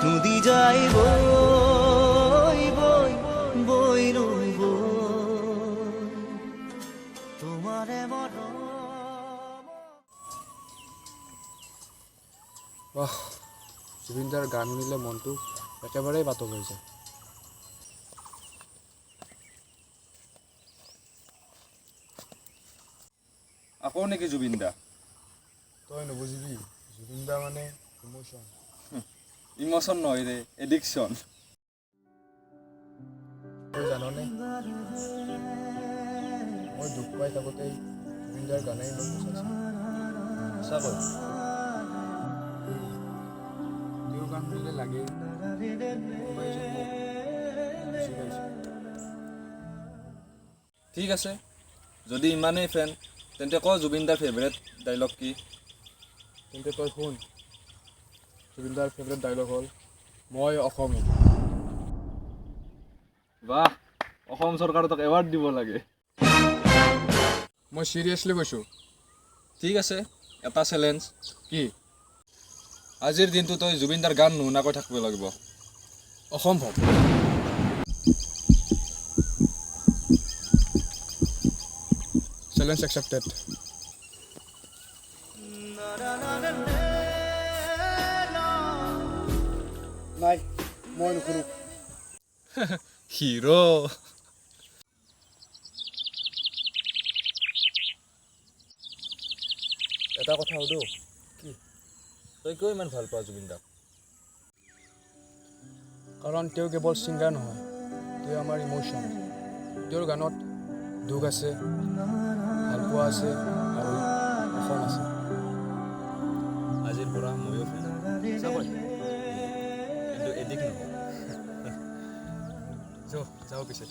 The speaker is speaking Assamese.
নদী যায় বই বই বই ৰই বই তোমাৰে মৰম। বাহ, জুবিনদাৰ গান শুনিলে মনটো একেবাৰেই পাতল হৈ যায়। আকৌ নেকি জুবিন দা? তই নুবুজিবি, জুবিনদা মানে ইমোশ্যন। ইমোশ্যন নহয় ৰে, এডিকশ্যন। তই জাননে, মই দুখ পাই থাকোঁতেই জুবিনদাৰ গানেই মোক বচাইছিল। সঁচাকৈ তেওঁৰ গান শুনিলে লাগে কোনোবাই যেন মোক বুজি পাইছে। ঠিক আছে, যদি ইমানেই ফেন তেন্তে ক জুবিন দাৰ ফেভৰেট ডাইলগ কি? তেন্তে তই শুন, জুবিনদাৰ ফেভৰেট ডাইলগ হ'ল মই অসমী। বাহ, অসম চৰকাৰে তোক এৱাৰ্ড দিব লাগে। মই চিৰিয়াছলি কৈছোঁ। ঠিক আছে, এটা চেলেঞ্জ। কি? আজিৰ দিনটো তই জুবিন দাৰ গান নুশুনাকৈ থাকিব লাগিব। অসম্ভৱ। Challenge accepted. নাই, মই নুশুনো। হিৰো। এটা কথা সুধো, কি? তই কিয় ইমান ভাল পাৱ জুবিন দাক? কাৰণ তেওঁ কেৱল ছিংগাৰ নহয়, তেওঁ আমাৰ ইমোশ্যন। তেওঁৰ গানত দুখ আছে, ভালপোৱা আছে আৰু অসম আছে। আজিৰ পৰা ময়ো ফেন, কিন্তু এডিক নহয়। যাওঁ পিছে।